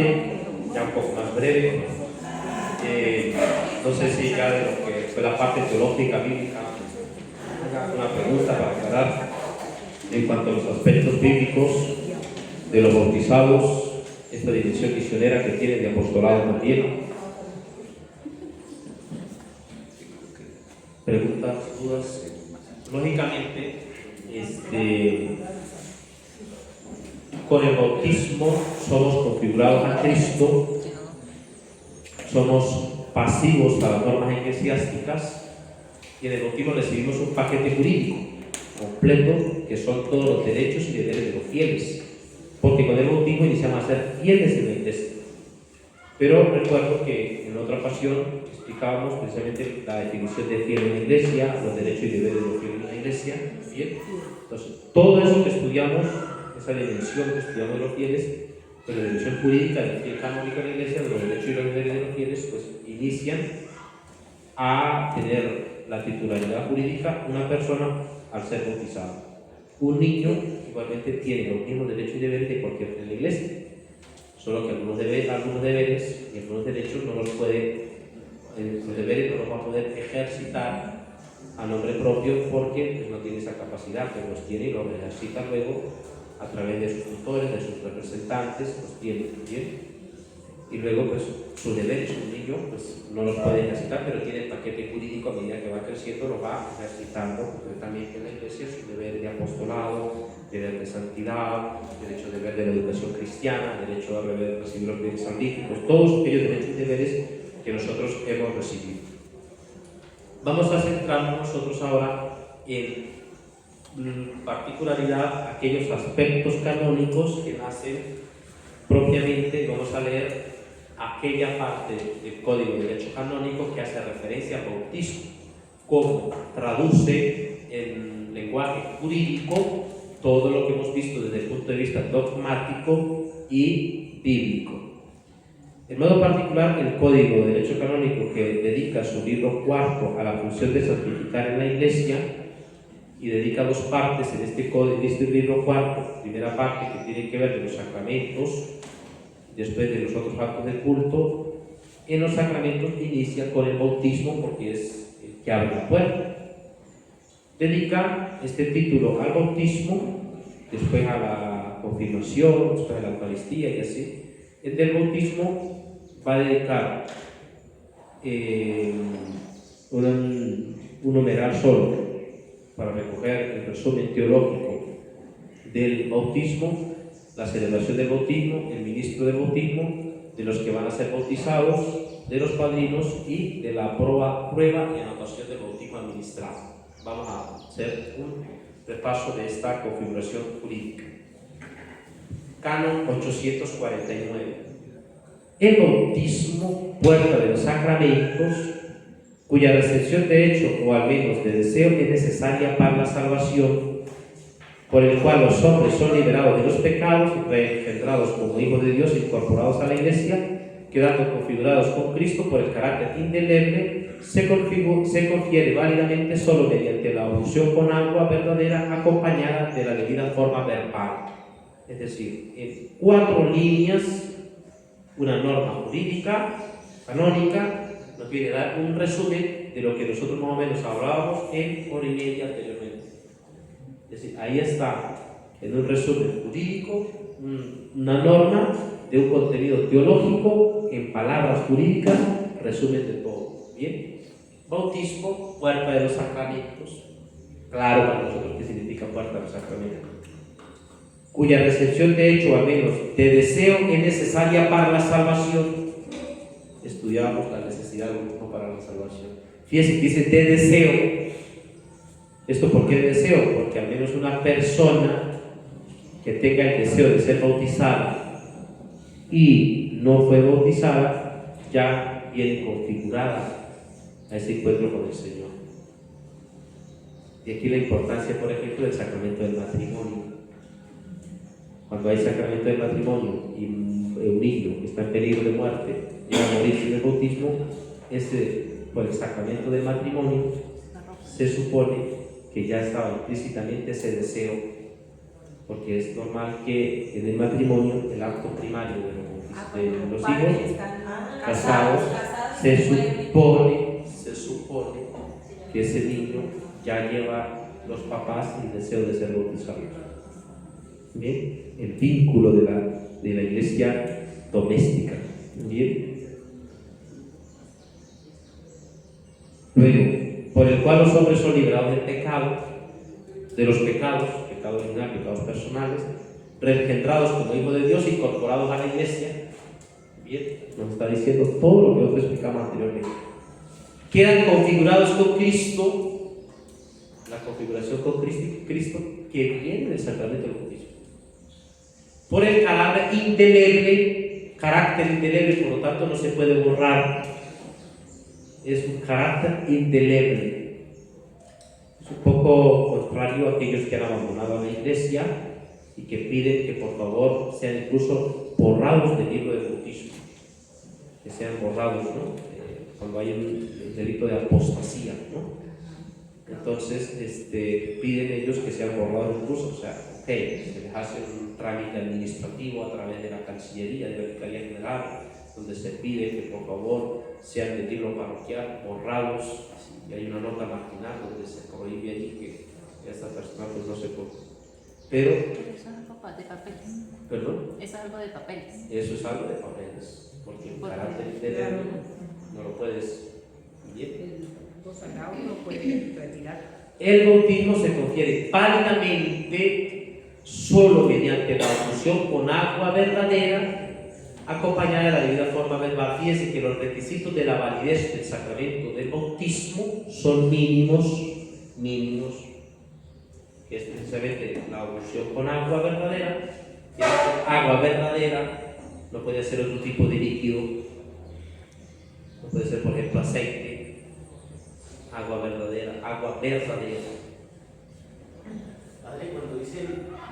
ya un poco más breve. No sé si ya de lo que fue la parte teológica, bíblica, una pregunta para aclarar en cuanto a los aspectos bíblicos de los bautizados, esta dimensión misionera que tiene de apostolado también. Preguntas, dudas. Lógicamente, con el bautismo somos configurados a Cristo, somos pasivos a las normas eclesiásticas y en el bautismo recibimos un paquete jurídico completo que son todos los derechos y deberes de los fieles, porque con el bautismo iniciamos a ser fieles en la iglesia. Pero recuerdo que en otra ocasión explicábamos precisamente la definición de fiel en la iglesia, los derechos y deberes de los fieles en la iglesia. Bien, entonces todo eso que estudiamos, esa dimensión que estudiamos de los fieles, pues la dimensión jurídica del fiel canónico en la iglesia, de los derechos y los deberes de los fieles, pues inician a tener la titularidad jurídica una persona al ser bautizado. Un niño igualmente tiene los mismos derechos y deberes de cualquier fiel en la iglesia, solo que algunos deberes y algunos derechos no los puede, los deberes no los va a poder ejercitar a nombre propio porque pues, no tiene esa capacidad, pero los tiene y los ejercita luego a través de sus tutores, de sus representantes, los tiene bien. Y luego pues sus deberes, un niño pues no los puede ejercitar, pero tiene el paquete jurídico a medida que va creciendo, lo va ejercitando concretamente en la iglesia, su deber de apostolado, deber de santidad, deber de la educación cristiana, derecho a recibir los bienes salvíficos, todos aquellos derechos y deberes que nosotros hemos recibido. Vamos a centrarnos nosotros ahora en particularidad aquellos aspectos canónicos que nacen propiamente. Vamos a leer aquella parte del Código de Derecho Canónico que hace referencia al bautismo, cómo traduce en lenguaje jurídico todo lo que hemos visto desde el punto de vista dogmático y bíblico. En modo particular, el Código de Derecho Canónico, que dedica su libro cuarto a la función de santificar en la Iglesia y dedica dos partes en este código, en este libro cuarto. Primera parte que tiene que ver con los sacramentos, después de los otros actos del culto. En los sacramentos inicia con el bautismo porque es el que abre la puerta. Dedica este título al bautismo, después a la confirmación, después a la Eucaristía y así. El del bautismo va a dedicar un numeral solo para recoger el resumen teológico del bautismo, la celebración del bautismo, el ministro del bautismo, de los que van a ser bautizados, de los padrinos y de la prueba y anotación del bautismo administrado. Vamos a hacer un repaso de esta configuración jurídica. Canon 849. El bautismo, puerta de los sacramentos, cuya recepción de hecho o al menos de deseo es necesaria para la salvación, por el cual los hombres son liberados de los pecados, reengendrados como hijos de Dios, incorporados a la Iglesia, quedando configurados con Cristo por el carácter indeleble, se confiere válidamente solo mediante la unción con agua verdadera acompañada de la debida forma verbal. Es decir, en 4 líneas, una norma jurídica, canónica, nos viene a dar un resumen de lo que nosotros más o menos hablábamos en hora y media anteriormente. Es decir, ahí está, en un resumen jurídico, una norma de un contenido teológico, en palabras jurídicas, resumen de todo. Bien, bautismo, puerta de los sacramentos. Claro para nosotros qué significa puerta de los sacramentos. Cuya recepción de hecho, al menos de deseo, es necesaria para la salvación. Estudiamos la necesidad del bautismo para la salvación. Fíjense, dice de deseo. ¿Esto por qué de deseo? Porque al menos una persona que tenga el deseo de ser bautizada y no fue bautizada, ya viene configurada a ese encuentro con el Señor. Y aquí la importancia, por ejemplo, del sacramento del matrimonio. Cuando hay sacramento del matrimonio y un niño que está en peligro de muerte llega a morir sin el bautismo, por el sacramento del matrimonio se supone que ya estaba implícitamente ese deseo, porque es normal que en el matrimonio el acto primario de los los hijos casados, se supone que ese niño ya lleva los papás el deseo de ser bautizados. Bien, el vínculo de la iglesia doméstica. Bien. Luego, por el cual los hombres son liberados del pecado, de los pecados, pecado original, pecados personales, reengendrados como hijos de Dios, incorporados a la iglesia. Bien, nos está diciendo todo lo que nosotros explicamos anteriormente. Quedan configurados con Cristo, la configuración con Cristo que viene del sacramento del bautismo. Por el carácter indeleble, por lo tanto no se puede borrar. Es un carácter indeleble. Es un poco contrario a aquellos que han abandonado a la iglesia y que piden que por favor sean incluso borrados del libro del bautismo. Que sean borrados, ¿no? Cuando hay un delito de apostasía, ¿no? Entonces piden ellos que sean borrados incluso, o sea, ok, se les hace un trámite administrativo a través de la Cancillería, de la Vicaría General, donde se pide que por favor sean del libro parroquial borrados, y hay una nota marginal donde se prohíbe allí que esta persona pues no se puede. Pero eso es algo de papeles. ¿Perdón? Eso es algo de papeles. Eso es algo de papeles, porque el carácter indeleble no lo puedes. Bien. El sagrado no puede retirar. El bautismo se confiere válidamente solo mediante la infusión con agua verdadera, acompañada de la debida forma verbal. Fíjense que los requisitos de la validez del sacramento del bautismo son mínimos, que es precisamente la unción con agua verdadera. Y agua verdadera no puede ser otro tipo de líquido, no puede ser, por ejemplo, aceite. Agua verdadera. Padre, cuando dicen,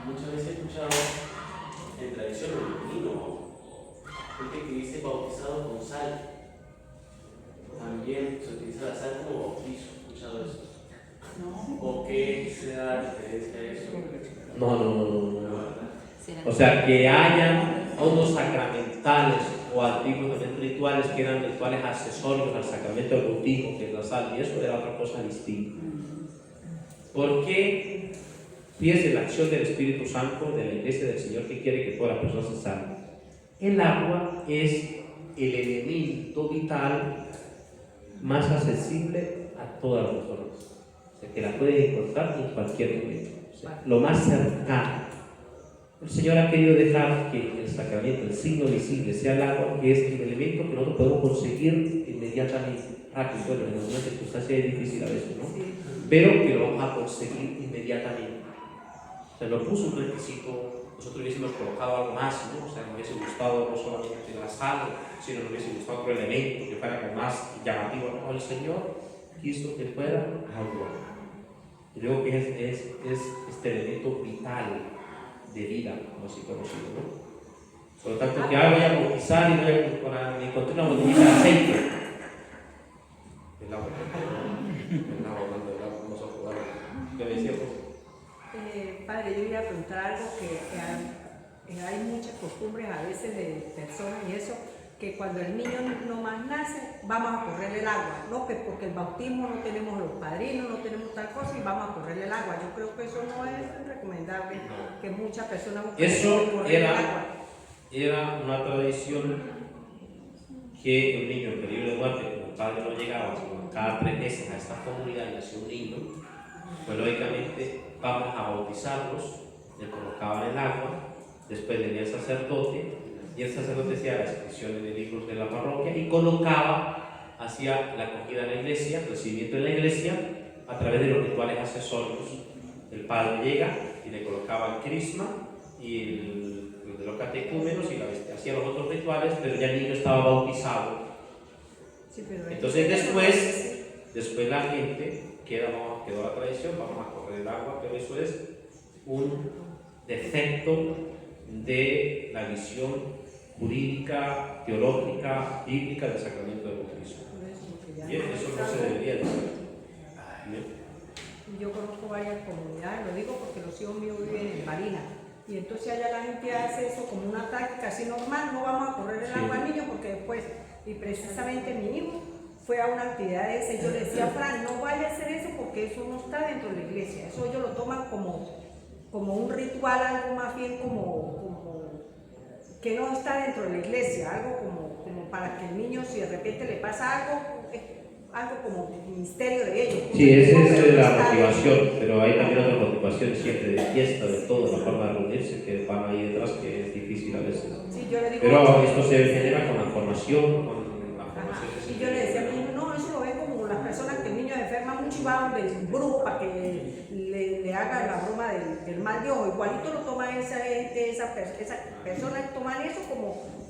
muchas veces he escuchado en tradición el vino, gente que dice bautizado con sal, también se utiliza la sal como bautizo. ¿He escuchado eso? No. ¿O qué se da referencia a eso? No. O sea, que hayan unos sacramentales o antiguos rituales que eran rituales accesorios al sacramento del bautismo, que es la sal, y eso era otra cosa distinta. Porque fíjense la acción del Espíritu Santo de la Iglesia del Señor, que quiere que toda la persona se salve. El agua es el elemento vital más accesible a todas las personas, o sea, que la pueden encontrar en cualquier momento, o sea, lo más cercano. El Señor ha querido dejar que el sacramento, el signo visible, sea el agua, que es el elemento que nosotros podemos conseguir inmediatamente, rápido. Bueno, en algunas circunstancias es difícil a veces, ¿no? Pero que lo vamos a conseguir inmediatamente. O sea, no puso un requisito, nosotros hubiésemos colocado algo más, ¿no? O sea, nos hubiese gustado no solamente la sal, sino nos hubiese gustado otro elemento que fuera como más llamativo. No, el Señor quiso que fuera agua. Y luego que es este elemento vital de vida, como así conocido, ¿no? Por lo tanto, que ahora voy a bautizar y me encontré una botellita de aceite. El agua, hablando del agua, vamos a jugar. ¿Qué me decía, pues? Padre, yo iba a preguntar algo que hay muchas costumbres a veces de personas y eso, que cuando el niño nomás nace, vamos a correrle el agua, ¿no? Que porque el bautismo no tenemos los padrinos, no tenemos tal cosa y vamos a correrle el agua. Yo creo que eso no es recomendable, que muchas personas eso correr el agua. Era una tradición que un niño en peligro de muerte, como el padre no llegaba, sino cada 3 meses a esta comunidad y nació un niño, pues lógicamente vamos a bautizarlos, le colocaban el agua, después venía el sacerdote, y el sacerdote hacía las inscripciones de libros de la parroquia y colocaba, hacía la acogida en la iglesia, recibimiento en la iglesia, a través de los rituales accesorios. El padre llega y le colocaba el crisma y los de los catecúmenos y hacía los otros rituales, pero ya el niño estaba bautizado. Sí, pero entonces después la gente quedó la tradición, vamos a correr el agua, pero eso es un defecto de la visión jurídica, teológica, bíblica del sacramento del bautismo. Bien, eso no se debería decir. Bien. Yo conozco varias comunidades, lo digo porque los hijos míos viven en Barinas Y entonces allá la gente hace eso como una táctica así normal, no vamos a correr el agua al niño porque después, y precisamente mi hijo fue a una actividad de esa y yo le decía, Fran, no vaya a hacer eso porque eso no está dentro de la iglesia, eso ellos lo toman como un ritual, algo más bien como que no está dentro de la iglesia, algo como para que el niño, si de repente le pasa algo como un misterio de ellos. Sí, esa es Pero no la está motivación, dentro. pero hay también otra motivación siempre de fiesta, de todo, la forma de reunirse, que van ahí detrás, que es difícil a veces. Sí, yo le digo, Pero esto se genera con la formación, con la ajá. formación. Y yo le decía a mi hijo, no, eso lo ven como las personas que el niño enferma mucho y va donde el brujo para que le haga la broma del mal de ojo. Igualito lo toma esa gente, esa persona toman eso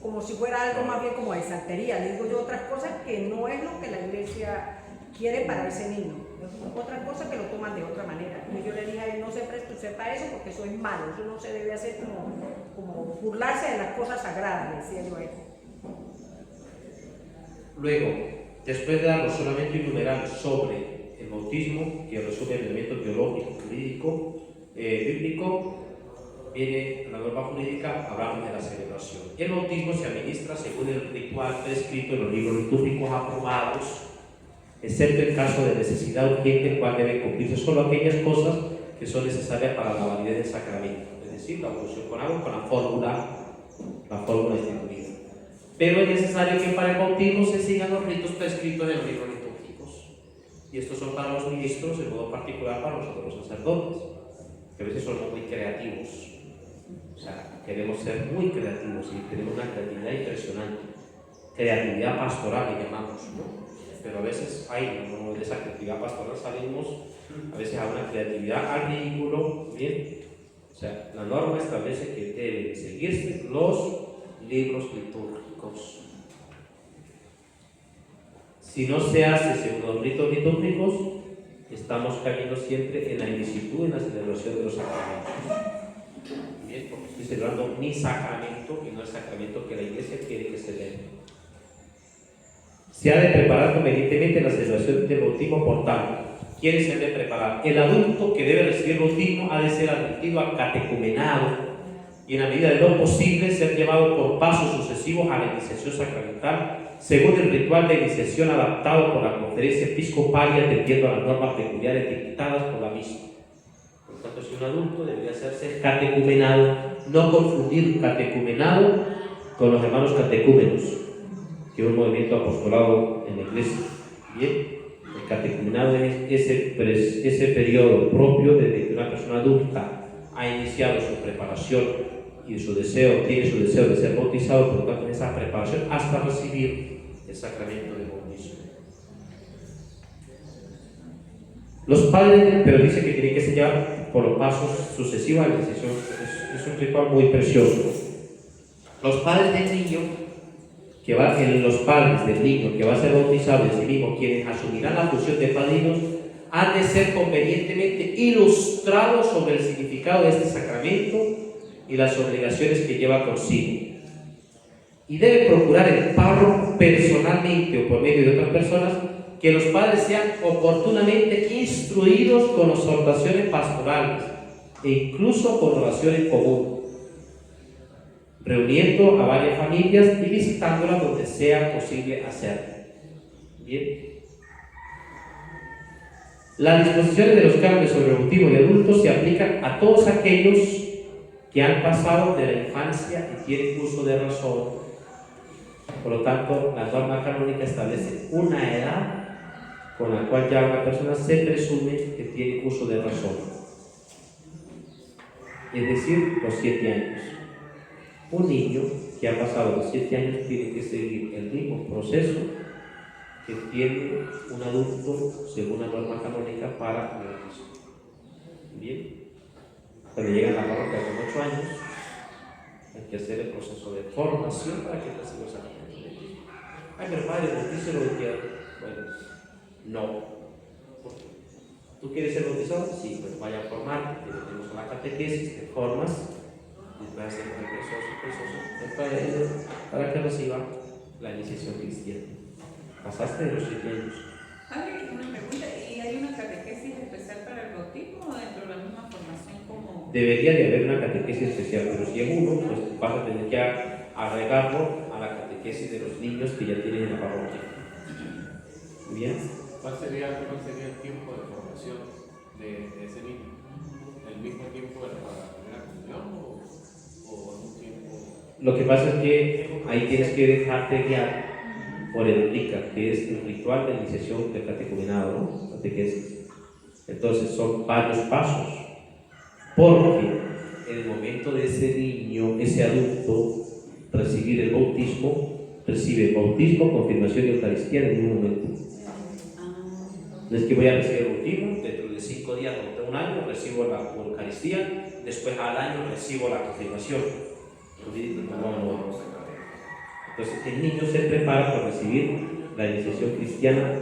como si fuera algo más bien como de santería. Le digo yo otras cosas que no es lo que la iglesia quiere para ese niño. Otra cosa que lo toman de otra manera. Y yo le dije a él, no se preste usted para eso porque eso es malo, eso no se debe hacer como burlarse de las cosas sagradas, le decía yo a él. Luego, después de darnos solamente un numeral sobre el bautismo, que resume el elemento teológico, jurídico, bíblico, viene la norma jurídica, hablamos de la celebración. El bautismo se administra según el ritual prescrito en los libros litúrgicos aprobados, excepto en caso de necesidad urgente, el cual deben cumplirse solo aquellas cosas que son necesarias para la validez del sacramento, es decir, la unción con agua, con la fórmula instituida. Pero es necesario que para el bautismo se sigan los ritos prescritos en los libros litúrgicos. Y estos son para los ministros, en modo particular para nosotros los sacerdotes, que a veces somos muy creativos. O sea, queremos ser muy creativos y tenemos una creatividad impresionante. Creatividad pastoral que llamamos, ¿no? Pero a veces de esa creatividad pastoral salimos a veces a una creatividad al ridículo, ¿bien? O sea, la norma establece que deben seguirse los libros litúrgicos. Si no se hace según los ritos litúrgicos, estamos cayendo siempre en la ilicitud en la celebración de los sacramentos. Bien, porque estoy celebrando mi sacramento y no el sacramento que la iglesia quiere que celebre. Se ha de preparar convenientemente la celebración del bautismo, por tanto. ¿Quién se ha de preparar? El adulto que debe recibir el bautismo ha de ser admitido a catecumenado y en la medida de lo posible ser llevado por pasos sucesivos a la iniciación sacramental según el ritual de iniciación adaptado por la conferencia episcopal y atendiendo a las normas peculiares dictadas por la misma. Por lo tanto, si un adulto debería hacerse catecumenado, no confundir catecumenado con los hermanos catecúmenos, que es un movimiento apostolado en la iglesia. Bien, el catecumenado es ese periodo propio desde que una persona adulta ha iniciado su preparación y tiene su deseo de ser bautizado, por lo tanto, en esa preparación hasta recibir el sacramento de bautismo. Los padres, pero dice que tienen que sellar por los pasos sucesivos a la iniciación. Es un ritual muy precioso. Los padres del niño que va a ser bautizado, y asimismo quienes asumirán la función de padrinos, han de ser convenientemente ilustrados sobre el significado de este sacramento y las obligaciones que lleva consigo. Y debe procurar el párroco personalmente o por medio de otras personas que los padres sean oportunamente instruidos con las exhortaciones pastorales e incluso con oraciones comunes, reuniendo a varias familias y visitándolas donde sea posible hacerlo. Bien. Las disposiciones de los cánones sobre el bautismo de adultos se aplican a todos aquellos que han pasado de la infancia y tienen uso de razón. Por lo tanto, la norma canónica establece una edad con la cual ya una persona se presume que tiene uso de razón, es decir, los 7 años. Un niño que ha pasado los 7 años tiene que seguir el mismo proceso que tiene un adulto según la norma canónica para el bautismo. Bien, cuando llega a la parroquia con 8 años, hay que hacer el proceso de formación para que reciba el sacramento. Ay, pero padre, bautícelo de tierra. Bueno, no. ¿Tú quieres ser bautizado? Sí, pues vaya a formarte. Tenemos una catequesis, te formas, y vas a hacer un proceso para que reciba la iniciación cristiana. Pasaste de los 7 años. Padre, una pregunta, y hay una catequesis especial para el bautismo o dentro de la misma formación como? Debería de haber una catequesis especial, pero si es uno, pues vas a tener que agregarlo a la catequesis de los niños que ya tienen en la parroquia. ¿Bien? ¿Cuál sería el tiempo de formación de ese niño? ¿El mismo tiempo para la primera comunión o un tiempo? Lo que pasa es que ahí tienes que dejarte guiar por el RICA, que es el ritual de iniciación del catecumenado, ¿no? Catequesis. Entonces son varios pasos, porque en el momento de ese niño, ese adulto, recibir el bautismo, recibe bautismo, confirmación y Eucaristía en el mismo momento. No es que voy a recibir el bautismo, dentro de 5 días o de un año recibo la Eucaristía, después al año recibo la confirmación. Entonces el niño se prepara para recibir la iniciación cristiana,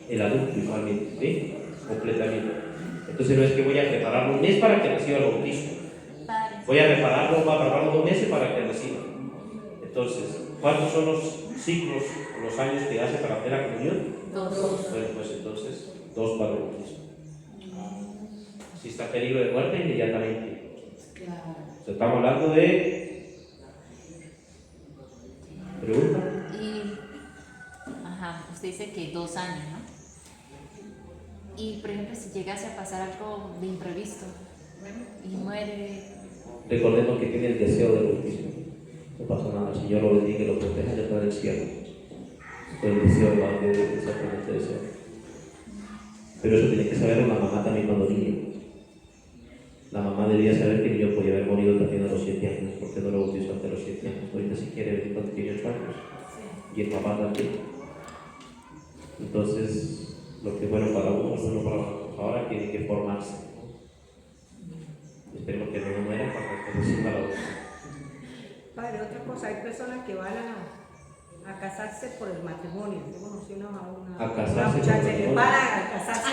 el adulto igualmente, ¿sí? Completamente. Entonces no es que voy a prepararlo un mes para que reciba el bautismo, voy a prepararlo 2 meses para que reciba. Entonces, ¿cuántos son los ciclos o los años que hace para hacer la comunión? 2. Bueno, pues entonces 2 para el bautismo. Si está en peligro de muerte, inmediatamente. O sea, estamos hablando de... ¿Pregunta? Usted dice que 2 años, ¿no? Y por ejemplo, si llegase a pasar algo de imprevisto y muere. Recordemos que tiene el deseo del bautismo. No pasa nada, el Señor lo bendiga y lo proteja y está en el cielo. Con el deseo de la vida, exactamente deseo. Pero eso tiene que saber una mamá también cuando niño. La mamá debía saber que el niño podía haber morido también a los 7 años, porque no lo bautizó hasta los 7 años. Ahorita si quiere venir cuando tiene 8 años. Y el papá también. Entonces, lo que es bueno para uno es bueno para otros. Ahora tiene que formarse. Esperemos que no muera para que reciba la voz. Padre, otra cosa, hay personas que van a casarse por el matrimonio. Yo conocí A casarse una muchacha por el que para a casarse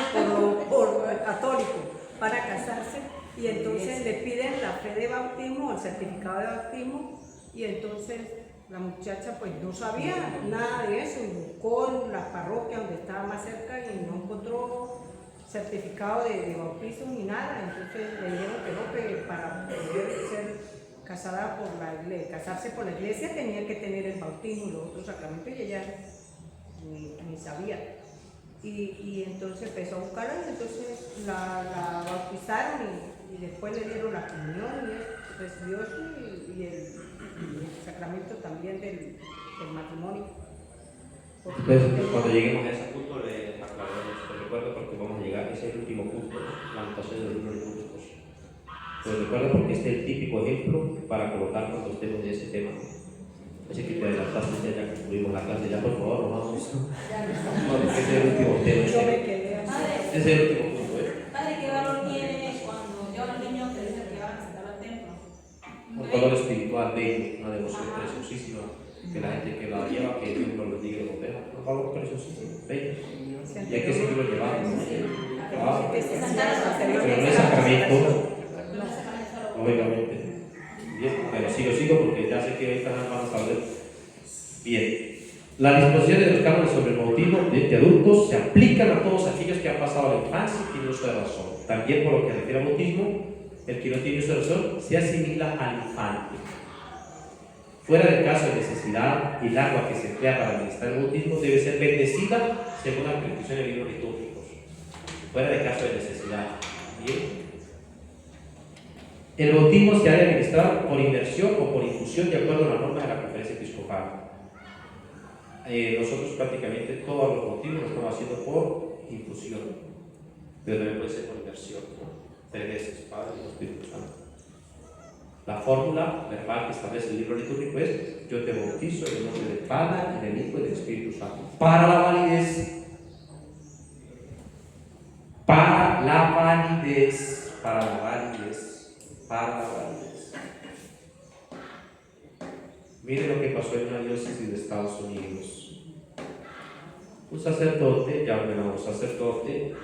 por católico, para casarse, y entonces le piden la fe de bautismo, el certificado de bautismo, y entonces la muchacha pues no sabía nada de eso, y buscó en la parroquia donde estaba más cerca y no encontró certificado de bautismo ni nada. Entonces le dijeron que para poder ser casada por la iglesia, casarse por la iglesia tenía que tener el bautismo y los otros sacramentos, y ella ni sabía. Y entonces empezó a buscarla, y entonces la bautizaron y después le dieron la comunión y recibió eso y el sacramento también del matrimonio. Entonces, cuando lleguemos a ese punto, le aclararemos. Te recuerdo porque vamos a llegar, ese es el último punto, la anotación de los libros litúrgicos. Pero recuerda porque este es el típico ejemplo para colocar cuando estemos en ese tema. Así que te adelantaste, ya concluimos la clase, ya por favor, nos vamos. No, ese es el último tema. Yo me quedé así. Ese es el último punto, Padre, ¿qué valor tiene cuando llevan a los niños que dicen que van a sentar al templo? Un valor espiritual bello, una devoción preciosísima, que la gente que la lleva, que Dios nos lo diga y lo proteja. Un valor preciosísimo, bello. Y hay que seguirlo llevando. Pero no es sacramento, lógicamente. Bien, pero sigo porque ya sé que ahorita van a saber. Bien. Las disposiciones de los cánones sobre el bautismo de adultos se aplican a todos aquellos que han pasado la infancia y tienen uso de razón. También por lo que refiere al bautismo, el que no tiene uso de razón se asimila al infante. Fuera del caso de necesidad, el agua que se emplea para administrar el bautismo debe ser bendecida según la prescripción de libros litúrgicos. Fuera del caso de necesidad. Bien. El bautismo se ha de administrar por inmersión o por infusión de acuerdo a las normas de la Conferencia Episcopal. Nosotros prácticamente todos los bautismos los estamos haciendo por infusión, pero también puede ser por inmersión, ¿no? 3 veces, Padre y Espíritu Santo. La fórmula verbal que establece el libro litúrgico es: yo te bautizo en el nombre del Padre, y del Hijo y del Espíritu Santo. Para la validez. Para la validez. Para la validez. Para la validez. Mire lo que pasó en una diócesis de Estados Unidos. Un sacerdote, ya ordenado sacerdote,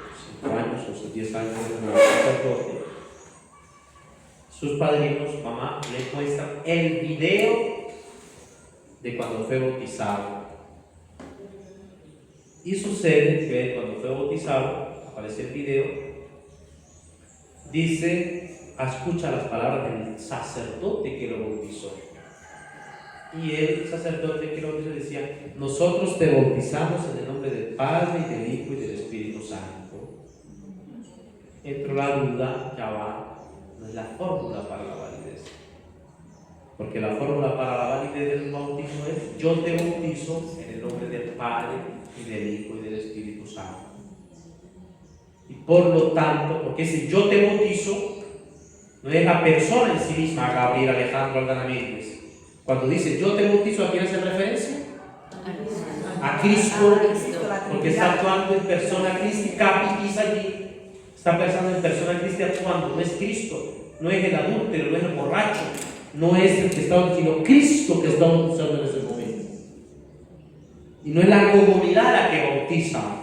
5 años o 10 años ordenado sacerdote, sus padrinos, mamá, le muestran el video de cuando fue bautizado. Y sucede que cuando fue bautizado, aparece el video, dice, escucha las palabras del sacerdote que lo bautizó. Y el sacerdote que lo bautizó decía, nosotros te bautizamos en el nombre del Padre y del Hijo y del Espíritu Santo. Entró la duda, ya va, no es la fórmula para la validez. Porque la fórmula para la validez del bautismo es, yo te bautizo en el nombre del Padre y del Hijo y del Espíritu Santo. Y por lo tanto, porque si yo te bautizo, no es la persona en sí misma, Gabriel Alejandro Aldana Méndez. Cuando dice yo te bautizo, ¿a quién hace referencia? A Cristo, porque está actuando en persona Cristi, capitis allí. Está pensando en persona Cristi actuando, no es Cristo, no es el adúltero, no es el borracho, no es el que está, sino Cristo que está bautizando en ese momento. Y no es la comunidad la que bautiza.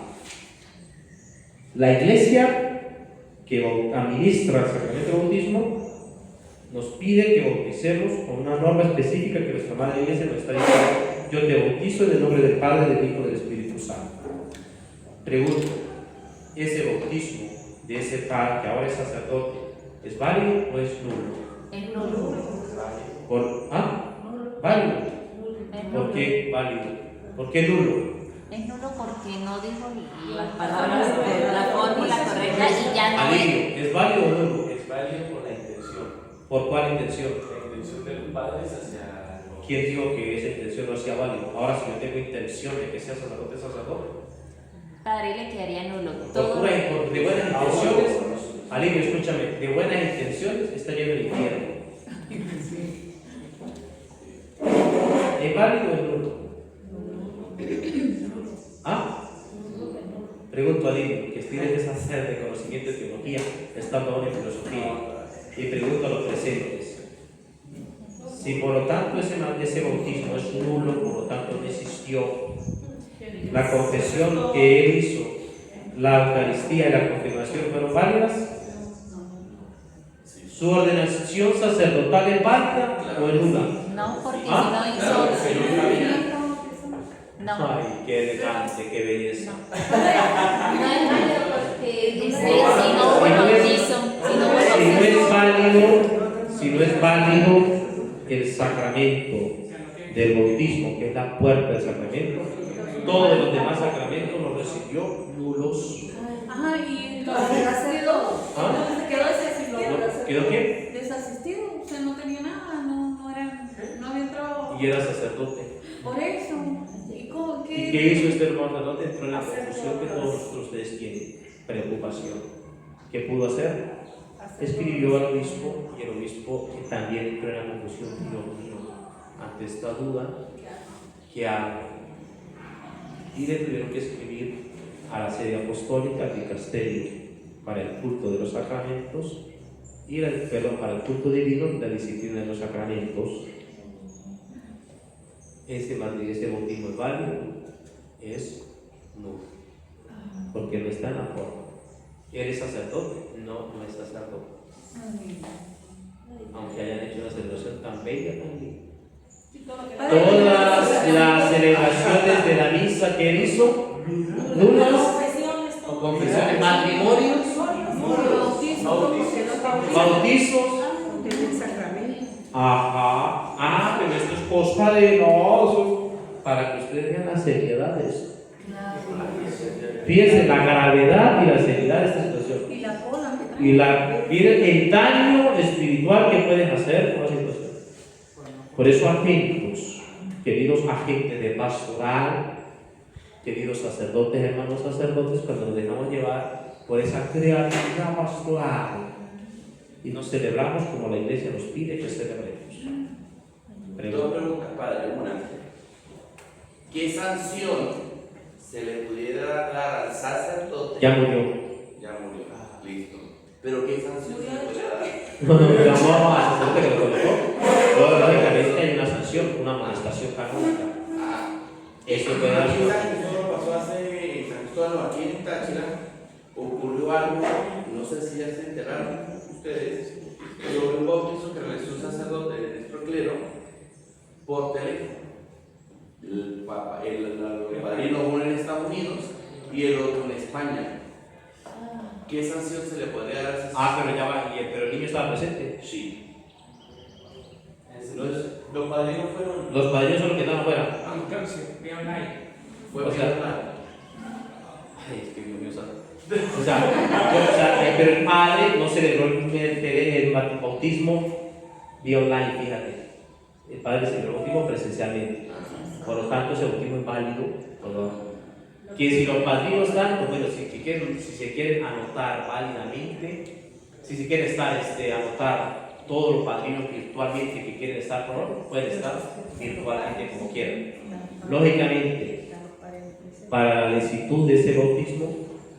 La iglesia que administra el sacramento del bautismo nos pide que bauticemos con una norma específica que nuestra Madre Iglesia nos está diciendo: yo te bautizo en el nombre del Padre, del Hijo y del Espíritu Santo. Pregunto, ¿ese bautismo de ese padre que ahora es sacerdote es válido o es nulo? Es nulo. ¿Válido? Es ¿Por nulo. qué válido? ¿Por qué nulo? Es nulo porque no dijo las palabras, la fórmula correcta y ya no Alivio, ¿es válido o nulo? Es válido por la intención. ¿Por cuál intención? La intención del padre es hacia los... ¿Quién dijo que esa intención no sea válida? Ahora, si yo tengo intención de que sea sacerdote, Padre, le quedaría nulo. de buenas intenciones, Alivio, escúchame, de buenas intenciones está lleno el infierno. ¿Es válido o es nulo? Pregunto a Alivio, que tiene que hacer de conocimiento de teología, estando aún en filosofía, y pregunto a los presentes: si por lo tanto ese bautismo es nulo, por lo tanto no existió, la confesión que él hizo, la Eucaristía y la confirmación fueron válidas, ¿su ordenación sacerdotal es válida o es nula? No, porque si no hizo. No. Ay, qué elegante, qué belleza. No es válido porque si no hubo bautizo, si no es válido el sacramento del bautismo, que es la puerta del sacramento, todos los demás sacramentos los recibió nulos. Y los asistidos, quedó desasistido. ¿Quedó qué? Desasistido, o sea, no tenía nada, no había entrado. Y era sacerdote. Por eso. ¿Y qué hizo este hermano sacerdote? Entró en la confusión que todos ustedes tienen, preocupación. ¿Qué pudo hacer? Escribió al obispo, y el obispo también entró en la confusión. Dios mío, ante esta duda, ¿qué hago? Y le tuvieron que escribir a la sede apostólica, al dicasterio, para el culto de los sacramentos, y para el culto divino y la disciplina de los sacramentos. Ese bautismo es válido, es nulo, porque no está en la forma. ¿Eres sacerdote? No, no es sacerdote. Aunque hayan hecho una celebración tan bella, tan linda. Todas las celebraciones de la misa que él hizo, nulas, o confesiones, matrimonios, bautizos. Ajá, pero esto es cosa de no, para que ustedes vean la seriedad de esto. Fíjense la gravedad y la seriedad de esta situación. Miren el daño espiritual que pueden hacer por la situación. Por eso, atentos, queridos agentes de pastoral, queridos sacerdotes, hermanos sacerdotes, cuando nos dejamos llevar por esa creatividad pastoral y nos celebramos como la iglesia nos pide que celebremos. Dos preguntas, padre. Una, ¿qué sanción se le pudiera dar al sacerdote? Ya murió. Ya murió. Listo. ¿Pero qué sanción se le puede dar? Llamamos al sacerdote que lo colocó. Lógicamente hay una sanción, una amonestación canónica. Eso puede dar. Aquí en San Cristóbal pasó hace San Cristóbal, aquí en Táchira, ocurrió algo, no sé si ya se enteraron ustedes, sobre un bautizo que realizó un sacerdote de nuestro clero por teléfono. El padrino uno en Estados Unidos y el otro en España. ¿qué sanción se le podría dar a ese Pero ya va, pero el niño estaba presente. Sí. Los padrinos fueron. Los padrinos son los que estaban afuera. Vamos, entonces, ve online. Fue O sea, vía Ay, es que Dios mío santo. Pero el padre no celebró el bautismo vía online, fíjate. El padre celebró el bautismo presencialmente. Por lo tanto, ese bautismo es válido. Que si los padrinos dan, pues bueno, si se quieren anotar válidamente, si se quiere anotar todos los padrinos virtualmente que quieren estar por orden, pueden estar virtualmente como quieran. Lógicamente, para la licitud de ese bautismo,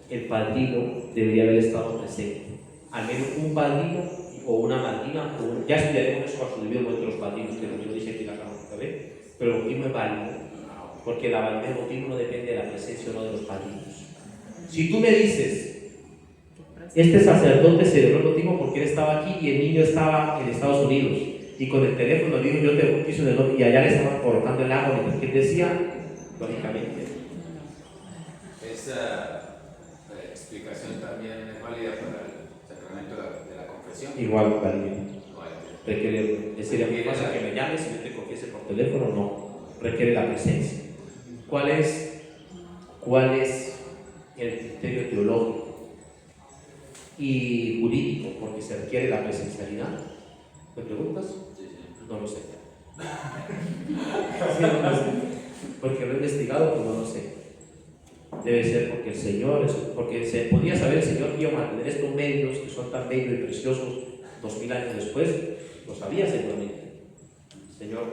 el padrino debería haber estado presente. Al menos un padrino o una madrina, ya estudiaremos eso a su debido momento los padrinos, que yo dije que la acabamos de ver, pero el bautismo es válido, porque la validez del bautismo no depende de la presencia o no de los padrinos. Si tú me dices, este sacerdote celebró el bautismo porque él estaba aquí y el niño estaba en Estados Unidos, y con el teléfono dijo, yo te bautizo en el nombre, y allá le estaban colocando el agua mientras que él decía, lógicamente. Esa explicación también es válida para el sacramento de la confesión. Igual, válido. Sería muy fácil que me llames y yo te confiese por teléfono, no. Requiere la presencia. ¿Cuál es el criterio teológico y jurídico? Porque se requiere la presencialidad. ¿Me preguntas? No lo sé. Sí, no lo sé. Porque lo he investigado, pero no lo sé. Debe ser porque el Señor, porque se podía saber el Señor que iba a mantener estos medios que son tan bellos y preciosos 2000 años después, lo sabía seguramente. Señor,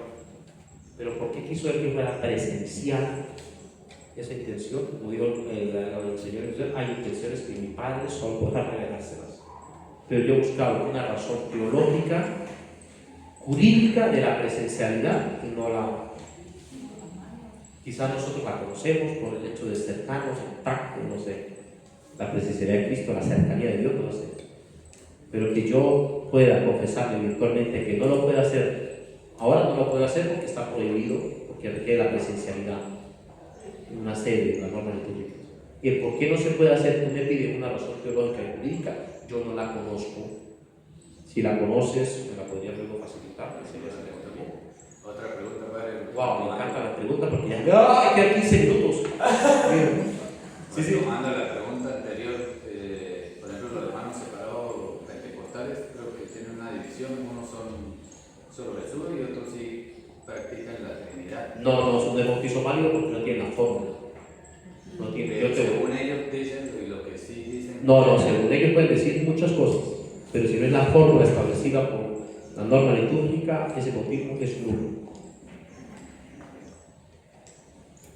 pero ¿por qué quiso él que fuera presencial esa intención? Como dijo el Señor, hay intenciones que mi Padre solo podrá revelárselas. Pero yo he buscado una razón teológica, jurídica de la presencialidad y no la. Quizás nosotros la conocemos por el hecho de cercanos, el tacto, no sé, la presencialidad de Cristo, la cercanía de Dios, no sé. Pero que yo pueda confesarle virtualmente que no lo puedo hacer, ahora no lo puedo hacer porque está prohibido, porque requiere la presencialidad, una sede, una norma litúrgica. Y el por qué no se puede hacer, tú me pides una razón teológica y jurídica, yo no la conozco. Si la conoces, me la podrías luego facilitar, que sería también. Otra pregunta, padre. Wow, me encanta la pregunta porque ya quedan 15 minutos. Sí. Tomando la pregunta anterior, por ejemplo, los hermanos separados pentecostales creo que tienen una división, unos son solo Jesús y otros sí practican la Trinidad. No, son de bautizo válido porque no tienen la fórmula. No tienen, Según ellos dicen y lo que sí dicen. No, según ellos pueden decir muchas cosas, pero si no es la fórmula establecida por la norma litúrgica, ese bautismo es nulo.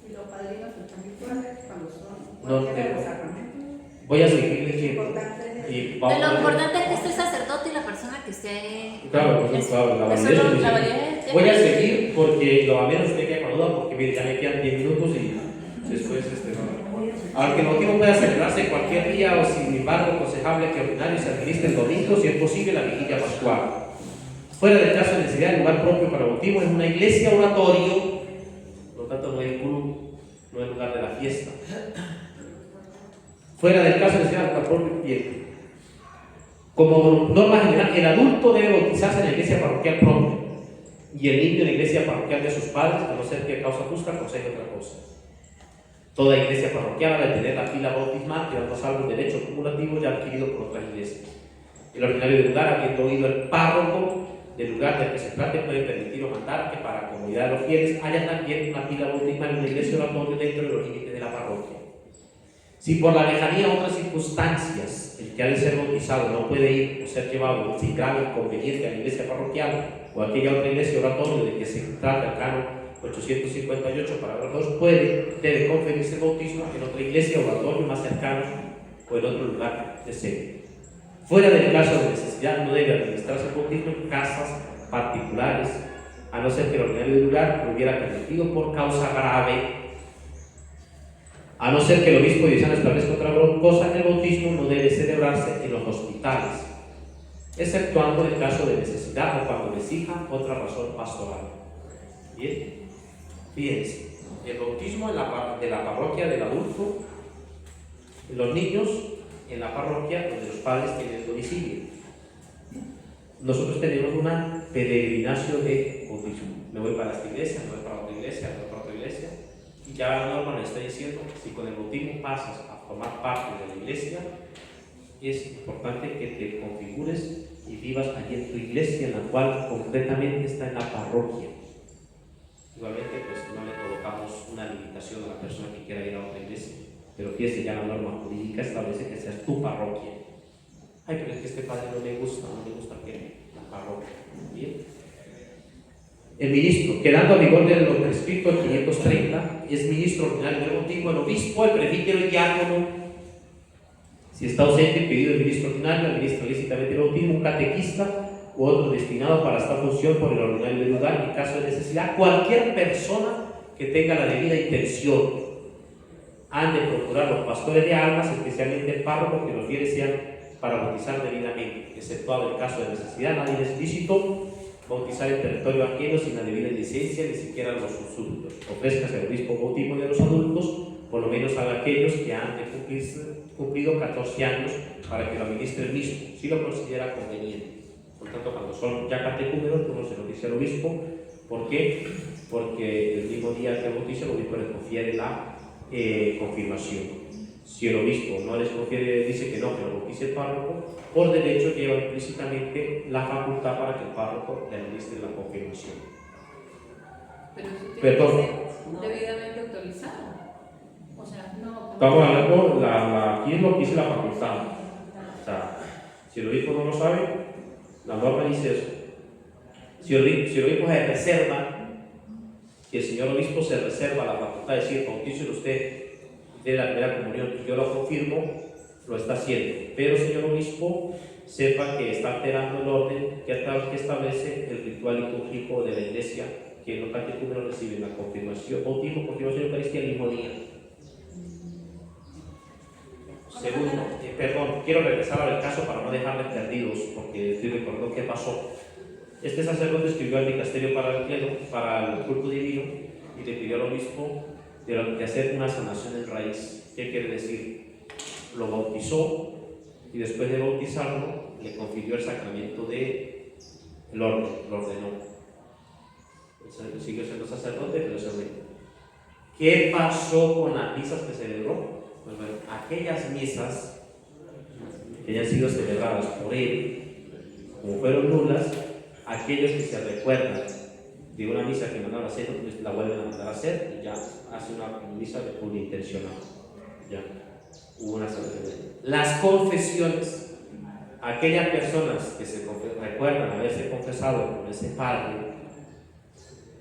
Y los padrinos están virtuales cuando son No, cualquiera de los sacramentos. Voy a seguirle el tiempo. Importante Vamos Lo a ver. importante es que esté el sacerdote y la persona que esté. Claro, pues, claro, la validez Eso no, es la difícil. validez. Voy a seguir porque lo a menos me queda con duda porque mire, ya me quedan 10 minutos y después aunque el bautismo pueda celebrarse cualquier día o sin embargo aconsejable que ordinario se administre el domingo si es posible la vigilia pascual. Fuera del caso de necesidad de lugar propio para el bautismo, es una iglesia oratorio, por lo tanto no es club, no es lugar de la fiesta. Fuera del caso de necesidad de lugar propio, bien. Como norma general, el adulto debe bautizarse en la iglesia parroquial propia y el niño en la iglesia parroquial de sus padres, a no ser que causa justa aconseje otra cosa. Toda iglesia parroquial debe tener la pila bautismal, quedando salvo el derecho acumulativo ya adquirido por otras iglesias. El ordinario del lugar, habiendo oído el párroco del lugar del que se trate, puede permitir o mandar que para la comunidad de los fieles haya también una pila bautismal en una iglesia oratorio dentro de los límites de la parroquia. Si por la lejanía o otras circunstancias el que ha de ser bautizado no puede ir o ser llevado sin grave inconveniente a la iglesia parroquial o a aquella otra iglesia oratorio de que se trata el canon 858 parágrafo 2, debe conferirse el bautismo en otra iglesia oratorio más cercano o en otro lugar de sede. Fuera del caso de necesidad no debe administrarse el bautismo en casas particulares, a no ser que el ordinario del lugar lo hubiera permitido por causa grave. A no ser que el obispo diocesano establezca otra cosa, el bautismo no debe celebrarse en los hospitales, exceptuando en el caso de necesidad o cuando le exija otra razón pastoral. Bien, fíjense, el bautismo de la parroquia del adulto, los niños, en la parroquia donde los padres tienen el domicilio. Nosotros tenemos una peregrinación de bautismo. Me voy para esta iglesia, me voy para otra iglesia, me voy para otra iglesia. Y ya la norma nos está diciendo que si con el bautismo pasas a formar parte de la iglesia, es importante que te configures y vivas allí en tu iglesia, en la cual concretamente está en la parroquia. Igualmente, pues no le colocamos una limitación a la persona que quiera ir a otra iglesia, pero fíjese, ya la norma jurídica establece que sea tu parroquia. Ay, pero es que este padre no le gusta que la parroquia. Bien. El ministro, quedando a rigor de lo prescrito en 530, es ministro ordinario del bautismo, el obispo, el presbítero y diácono. Si está ausente, pedido el ministro ordinario, el ministro lícitamente del bautismo, un catequista u otro destinado para esta función por el ordinario del lugar, en caso de necesidad, cualquier persona que tenga la debida intención. Han de procurar los pastores de almas, especialmente el párroco, que los fieles sean para bautizar debidamente, exceptuado el caso de necesidad. Nadie es lícito bautizar en territorio ajeno sin la debida licencia, ni siquiera los súbditos. Ofrézcase al obispo bautismo de los adultos, por lo menos a aquellos que han de cumplido 14 años, para que lo administre el mismo, si lo considera conveniente. Por tanto, cuando son ya catecúmenos, uno se lo dice al obispo. ¿Por qué? Porque el mismo día que bautiza, el obispo les confiere la confirmación. Si el obispo no les confiere, dice que no, que lo bautice el párroco, por derecho lleva implícitamente la facultad para que el párroco le administre la confirmación. Pero eso tiene Perdón. que ser debidamente autorizado. O sea, no. Estamos hablando, aquí es lo que dice la facultad. O sea, si el obispo no lo sabe, la norma dice eso. Si el obispo se reserva, si el señor obispo se reserva la facultad de decir, bautícelo usted de la primera comunión y yo lo confirmo, lo está haciendo. Pero, señor obispo, sepa que está alterando el orden que establece el ritual litúrgico de la iglesia, que los catecúmenos reciben la confirmación, bautismo, confirmación y Eucaristía el mismo día. Segundo, perdón, quiero regresar al caso para no dejarles perdidos, porque estoy recordando qué pasó. Este sacerdote escribió al dicasterio para el culto divino y le pidió al obispo de hacer una sanación en raíz. ¿Qué quiere decir? Lo bautizó y después de bautizarlo le confirió el sacramento del orden, lo ordenó. Siguió siendo sacerdote, pero se ordenó. ¿Qué pasó con las misas que celebró? Pues bueno, aquellas misas que ya han sido celebradas por él, como fueron nulas, aquellos que se recuerdan de una misa que mandaron a hacer, pues la vuelven a mandar a hacer y ya hace una misa de pura intencional. Ya hubo una celebración. Las confesiones, aquellas personas que se recuerdan haberse confesado con ese padre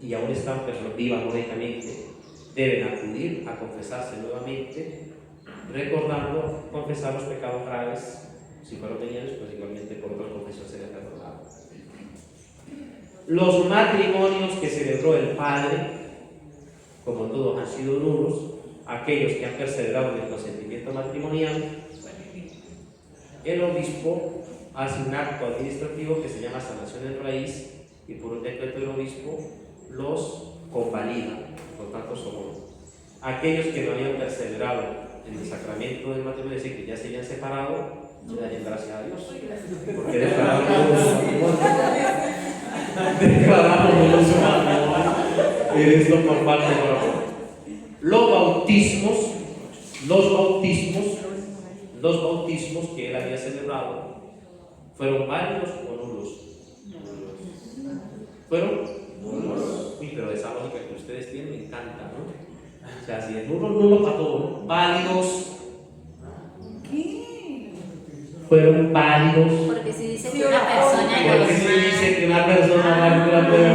y aún están vivas lógicamente, deben acudir a confesarse nuevamente, recordando confesar los pecados graves. Si fueron veniales, pues igualmente por otra confesión se les perdonaba. Los matrimonios que celebró el padre, como todos han sido nulos, aquellos que han perseverado en el consentimiento matrimonial, el obispo hace un acto administrativo que se llama sanación en raíz y por un decreto del obispo los convalida. Por tanto, son aquellos que no habían perseverado en el sacramento del matrimonio, es decir, que ya se habían separado, le darían gracias a Dios, porque declararon su matrimonio. Y esto por parte de Dios. Los bautismos que él había celebrado, ¿fueron válidos o nulos? ¿Fueron? Nulos. Uy, pero esa lógica que ustedes tienen me encanta, ¿no? O sea, si es nulo para todos, válidos. Fueron válidos. Porque si dice que una persona Porque si dice que una persona válida puede.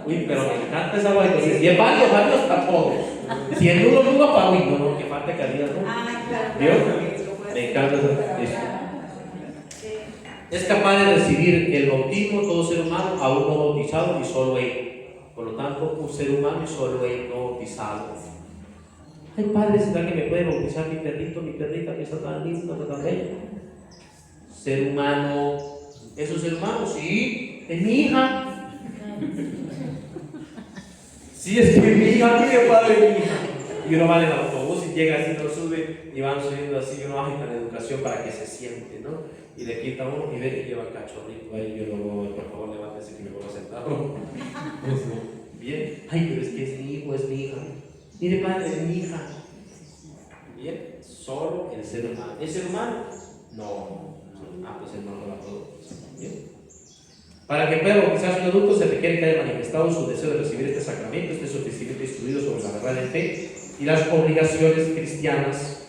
Uy, pero me encanta esa vaina. Si es válido para todos. Si es nulo para uy, no, que falta calidad, ¿no? ¿Vio? Me encanta eso. Es capaz de recibir el bautismo todo ser humano, aún no bautizado y solo él. Por lo tanto, un ser humano y solo él no bautizado. Ay, padre, ¿será que me puede bautizar mi perrito, mi perrita, que está tan linda, está tan bella? Ser humano. ¿Es un ser humano? Sí. Es mi hija. Sí, es que mi hija, mire, padre, mi hija. Y uno va en el autobús y llega así, lo sube y van subiendo así, uno baja con la educación para que se siente, ¿no? Y le quita uno y ve que lleva el cachorrito ahí, yo lo voy, por favor, levántese que me voy a sentar. Bien, ay, pero es que es mi hijo, es mi hija. Mire, padre, es mi hija. Bien, solo el ser humano. ¿Es ser humano? No. Ah, pues el no la puedo. Bien. Para que pueda bautizarse un adulto se requiere que haya manifestado su deseo de recibir este sacramento, esté suficientemente instruido sobre la verdad de fe y las obligaciones cristianas,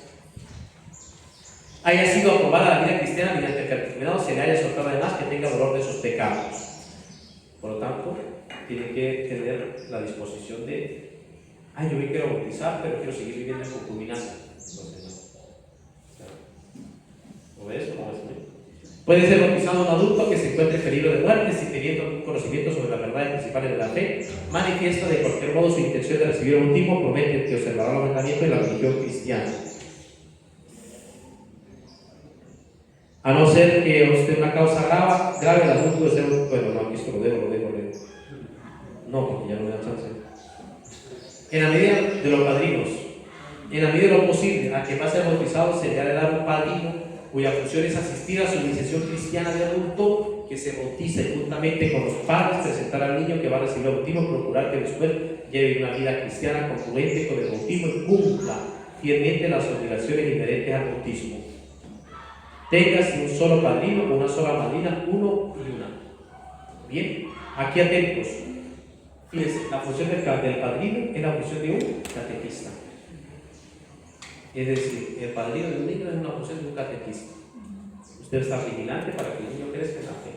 haya sido aprobada la vida cristiana mediante el catecumenado, se le haya soltado además que tenga dolor de sus pecados. Por lo tanto, tiene que tener la disposición de, ay, yo me quiero bautizar, pero quiero seguir viviendo en concubinato. Entonces, no. ¿O ves o no ves? Puede ser bautizado un adulto que se encuentre en peligro de muerte si teniendo un conocimiento sobre las verdades principales de la fe, manifiesta de cualquier modo su intención de recibir el bautismo, promete que observará los mandamientos de la religión cristiana. A no ser que usted una causa grave, el adulto debe ser un... Bueno, no, aquí esto lo debo. No, porque ya no me da chance. En la medida de los padrinos, en la medida de lo posible, a que va a ser bautizado se le ha de dar un padrino cuya función es asistir a su iniciación cristiana de adulto, que se bautice juntamente con los padres, presentar al niño que va a recibir el bautismo, procurar que después lleve una vida cristiana congruente con el bautismo y cumpla fielmente las obligaciones inherentes al bautismo. Tenga un solo padrino o una sola madrina, uno y una. Bien, aquí atentos. Fíjense, la función del padrino es la función de un catequista. Es decir, el padrino de un niño es una función de un catequista. Usted está vigilante para que el niño crezca en la fe.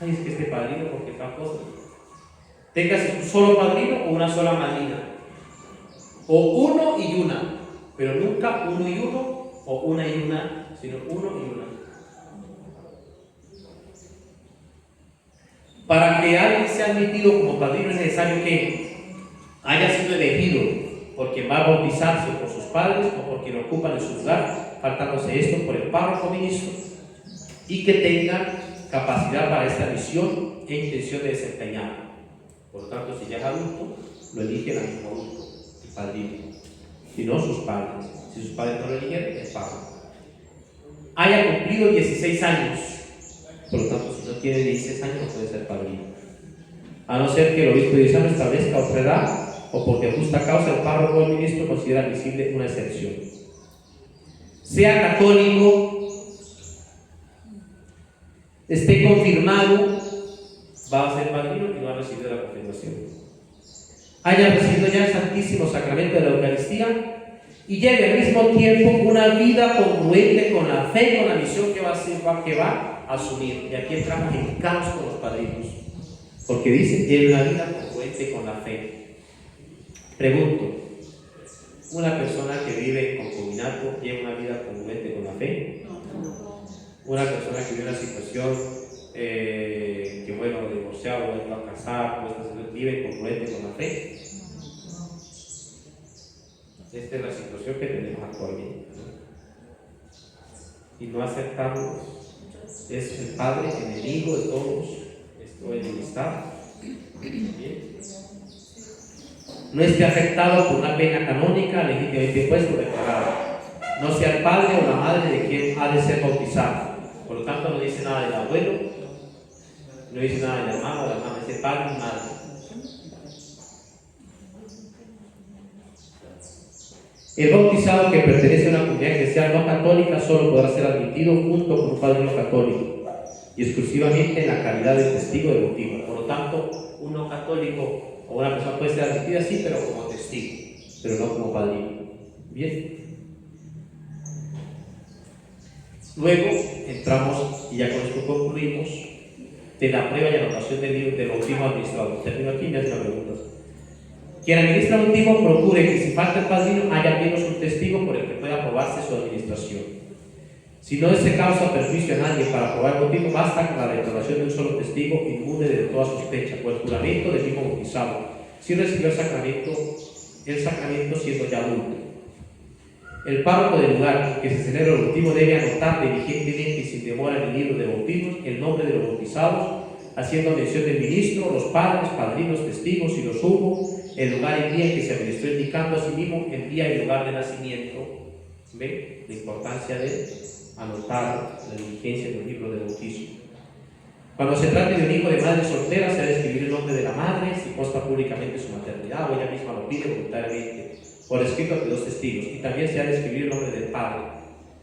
Ay, es que este padrino, porque tal cosa. Tenga un solo padrino o una sola madrina. O uno y una, pero nunca uno y uno o una y una, sino uno y una. Para que alguien sea admitido como padrino es necesario que haya sido elegido por quien va a bautizarse por sus padres o por quien ocupan en su lugar, faltándose esto por el párroco ministro, y que tenga capacidad para esta misión e intención de desempeñarla. Por lo tanto, si ya es adulto, lo elige el mismo adulto, el padrino, si no sus padres. Si sus padres no lo eligen, el párroco. Haya cumplido 16 años, por lo tanto, si no tiene 16 años, no puede ser padrino, a no ser que el obispo diocesano establezca otra edad o porque justa causa el párroco o el ministro considera visible una excepción. Sea católico, esté confirmado, va a ser padrino y va a recibir la confirmación. Haya recibido ya el Santísimo Sacramento de la Eucaristía y lleve al mismo tiempo una vida congruente con la fe y con la misión que va a asumir. Y aquí entramos en caos con los padrinos, porque dice lleve una vida congruente con la fe. Pregunto, ¿una persona que vive en concubinato lleva una vida congruente con la fe? Una persona que vive en una situación que, bueno, divorciado, va a casar, vive congruente con la fe. Esta es la situación que tenemos actualmente, ¿no? Y no aceptarlo es el padre enemigo de todos. Esto es enemistad. Bien. No esté afectado por una pena canónica legítimamente impuesta o declarada. No sea el padre o la madre de quien ha de ser bautizado. Por lo tanto, no dice nada del abuelo, no dice nada del hermano o de la hermana, dice padre y madre. El bautizado que pertenece a una comunidad eclesial no católica solo podrá ser admitido junto con un padrino católico y exclusivamente en la calidad de testigo de bautismo. Por lo tanto, un no católico o una persona puede ser admitida sí, pero como testigo, pero no como padrino. Bien. Luego entramos, y ya con esto concluimos, de la prueba y anotación del bautismo administrado. Termino aquí y me hacen preguntas. Quien administra el bautismo procure que si falta el padrino haya al menos un testigo por el que pueda aprobarse su administración. Si no se causa perjuicio a nadie para aprobar el bautismo, basta con la declaración de un solo testigo inmune de toda sospecha, o el juramento del mismo bautizado, si recibió el sacramento siendo ya adulto. El párroco del lugar en que se celebra el bautismo debe anotar diligentemente y sin demora en el libro de bautismos el nombre de los bautizados, haciendo mención del ministro, los padres, padrinos, testigos, si los hubo, el lugar y día en que se administró, indicando asimismo el día y lugar de nacimiento. ¿Ve? La importancia de anotar la diligencia del libro de bautismo. Cuando se trate de un hijo de madre soltera, se ha de escribir el nombre de la madre, si consta públicamente su maternidad o ella misma lo pide voluntariamente, por escrito ante 2 testigos, y también se ha de escribir el nombre del padre.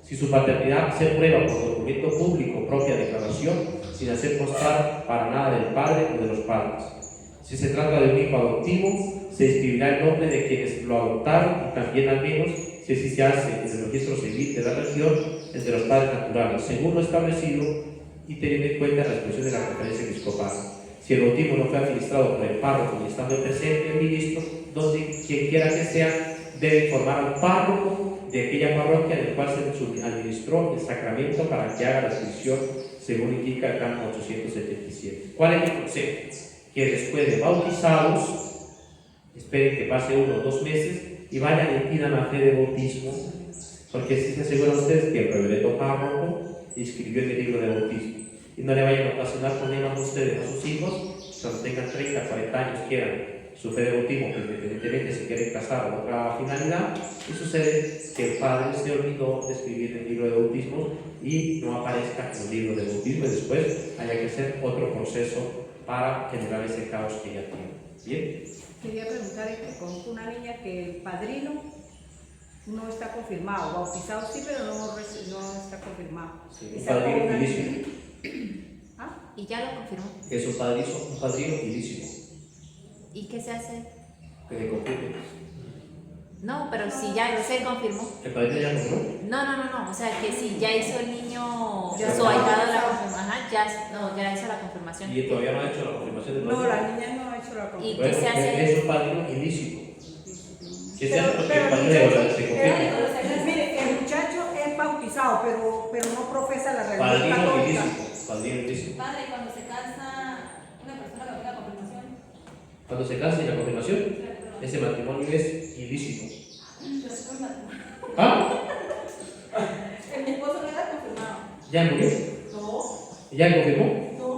Si su paternidad se prueba por documento público, propia declaración, sin hacer constar para nada del padre o de los padres. Si se trata de un hijo adoptivo, se escribirá el nombre de quienes lo adoptaron y también, al menos, si así se hace en el registro civil de la región, el de los padres naturales, según lo establecido y teniendo en cuenta la expresión de la conferencia episcopal. Si el bautismo no fue administrado por el párroco y estando presente el ministro, donde quien quiera que sea, debe informar al párroco de aquella parroquia en la cual se administró el sacramento para que haga la inscripción según indica el canon 877. ¿Cuál es el concepto? Que después de bautizados, esperen que pase 1 o 2 meses y vayan y pidan la fe de bautismo, porque así se aseguran ustedes que el reverendo párroco inscribió en el libro de bautismo. Y no le vayan a ocasionar problemas a ustedes, a sus hijos, cuando tengan 30, 40 años, quieran su fe de bautismo, que independientemente se quieren casar o otra finalidad, y sucede que el padre se olvidó de escribir el libro de bautismo y no aparezca en el libro de bautismo, y después haya que hacer otro proceso para generar ese caos que ya tiene. ¿Bien? Quería preguntar, con una niña que el padrino no está confirmado, bautizado sí, pero no está confirmado. Sí, Y un sacó padrino una ilícito. niña. ¿Ah? Y ya lo confirmó. Es un padrino ilícito, ¿Y qué se hace? que le confirme. No, pero si ya se confirmó. ¿El padrino ya confirmó? No. O sea, que si ya hizo el niño Ya su está ahijado la bautizado. confirmación. Ajá, ya hizo la confirmación. Y todavía no ha hecho la confirmación del padrino. No, la niña no ha hecho la ¿Y confirmación. qué se hace? Es un padrino ilícito. ¿Qué se Pero- hace? Porque pero el padrino el se muchacho- confirma. Mire, el muchacho es bautizado, pero no profesa la religión Padrino católica. ilícito. Padrino ilícito. Padre, cuando se casa una persona que tenga confirmación, Cuando se casa y la confirmación, ese matrimonio es ilícito. pero es un matrimonio. ¿Ah? Mi esposo no era confirmado. ¿Ya murió? No, ¿Ya confirmó? no.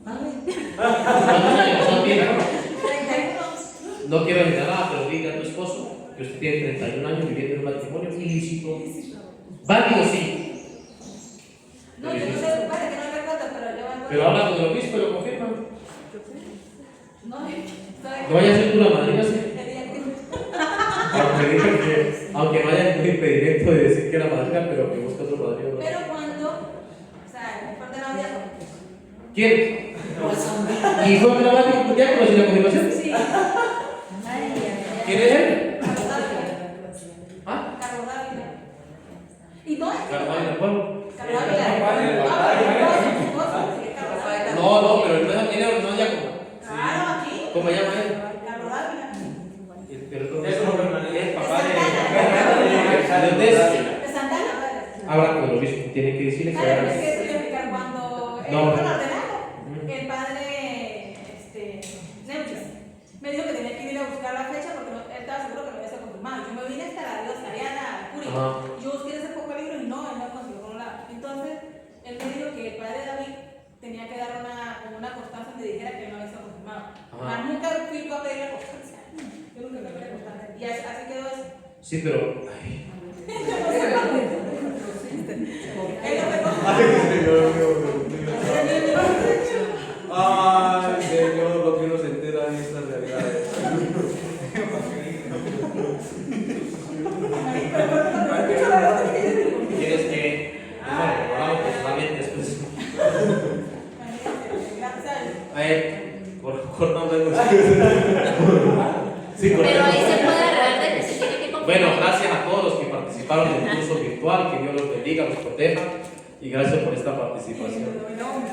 ¿Cuántos años tiene? 31. No quiero decir nada, pero dile a tu esposo que usted tiene 31 años viviendo en un matrimonio ilícito. Válido sí. No, yo no sé, padre, que no recuerdo, pero yo me acuerdo. Pero habla con el obispo y lo confirma. No, ¿sabes? Que vaya a ser tú la madrina, sí. El día que Aunque no haya ningún impedimento de decir que era madrina, pero que busca otro padrino. Pero cuando, o sea, después de la vida, ¿Quién? ¿Y fue que la madrina ya conoció la confirmación? sí. ¿Quién es él? Carlos Dávila. ¿Ah? Carlos Dávila. Y no es Carvalho del pueblo. Carlos Dávila. Mi esposo, sí, Carlos Dávila. No, pero él no ya como. Claro, aquí. ¿Cómo se llama él? Carlos Dávila. Pero Es como permanente. es De papá Santana. ¿de dónde es? De Santana. Habla con el obispo, tiene que decirle que Padre, pero haga. es que te voy a explicar cuando él No. fue ordenado, el padre Neuchis me dijo que tenía que ir a buscar la fecha porque él estaba seguro que lo había sido confirmado. Yo me vine hasta la Dios Ariana, Curi. Ajá. Yo busqué ese poco libro y no, él no consiguió por un lado. Entonces, él me dijo que el padre David tenía que dar como una constancia donde dijera que no había sido confirmado. Ajá. Mas nunca fui a pedir la constancia. Yo nunca me pedí la constancia. Y así quedó eso. Sí, pero. Ay. Él no me Ay, Señor, lo que uno se entera de estas realidades. ¿Quieres que.? Bueno, hablamos personalmente después. Por no ver. Sí, por Pero ahí ejemplo. se puede arreglar de que se tiene que confirmar. Bueno, gracias a todos los que participaron en el curso virtual, que Dios los bendiga, los proteja y gracias por esta participación. No,